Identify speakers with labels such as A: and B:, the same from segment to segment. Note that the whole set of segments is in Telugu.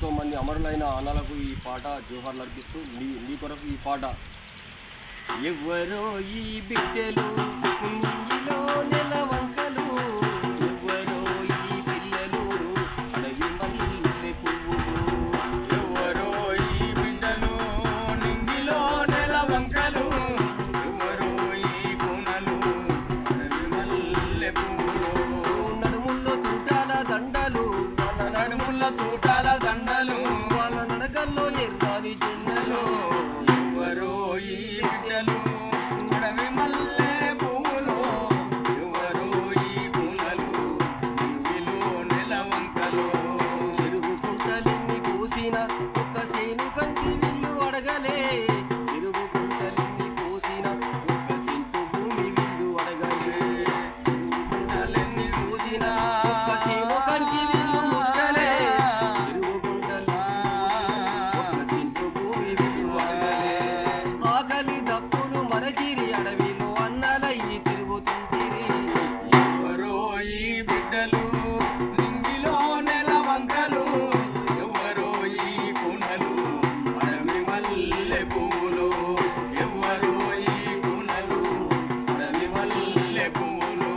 A: ఎంతోమంది అమరులైన అన్నలకు ఈ పాట జోహార్లు అర్పిస్తూ నీ కొరకు ఈ పాట. ఎవరో ఈ బిడ్డలు నింగిలో నెలవంకలు, ఎవరో ఈ పిల్లలు అడవి మల్లె పువ్వులు.
B: ఎవరో ఈ బిడ్డలు నింగిలో నెలవంకలు, ఎవరో ఈ గుణలు అడవి మల్లె పువ్వులు.
A: నడుముల్లో తూటాల దండలు,
B: వాళ్ళ నడుముల తూటాల దండలు,
A: వాళ్ళ నడకల్లో ఎర్రాని జెండలు.
B: ఎవరో ఈ బిడ్డలు అడవి మల్లె పువ్వులు, ఎవరో ఈ గుణలు నింగిలో నెలవంకలు.
A: చెరువు కుంటలెన్ని కోసిన ఒక్క సేను కంటి విల్లు అడగలే, చెరువు కుంటలెన్ని కోసిన ఒక్క సెంటు భూమి విల్లు అడగలే.
B: కుంటలెన్ని
A: కోసిన ఒక్క సేను కంటి విల్లు ముట్టలే, చెరువు కుంటలెన్ని ఒక్క సెంటు భూమి విల్లు అడగలే. ఆకలి దప్పులు మరచిరి అడవిలో అన్నలయ్యి తిరుగుతుంటిరి.
B: ఎవరో ఈ బిడ్డలు నింగిలో నెలవంకలు, ఎవరో ఈ గుణలు అడవి మల్లె పువ్వులు, ఎవరో ఈ గుణలు అడవి మల్లె పువ్వులు,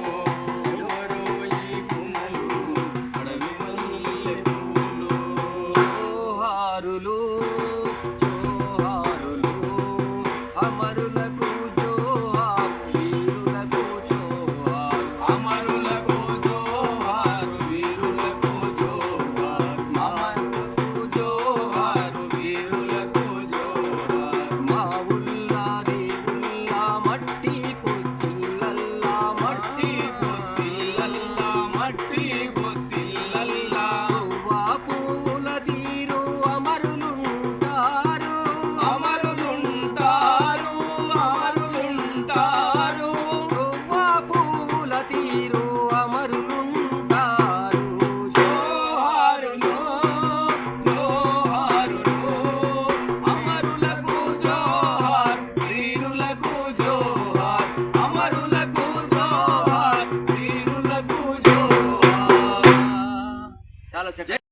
B: ఎవరో ఈ గుణలు అడవి మల్లె పువ్వులు.
A: జోహారులు జోహారులు అమరులకు జోహార్, వీరులకు జోహార్.
B: అమరులకు జోహారు, వీరులకు జోహార్, అమరులకు జోహారు, వీరులకు జోహార్.
A: మా ఉల్లా రేగుల్లా మట్టి పొత్తిల్లల్లా
B: మట్టి పొత్తిల్లల్లా, మట్టి పొత్తిల్లల్లా,
A: పువ్వా పువ్వుల తీరు అమరులుంటారు,
B: అమరులుంటారు, అమరులుంటారు.
A: పువ్వా పువ్వుల తీరు అమరులుంటారు.
B: జోహారులు, జోహారులు, అమరులకు జోహార్, వీరులకు జోహార్, అమరులకు జోహార్, వీరులకు జోహార్.
A: చాలా చక్కగా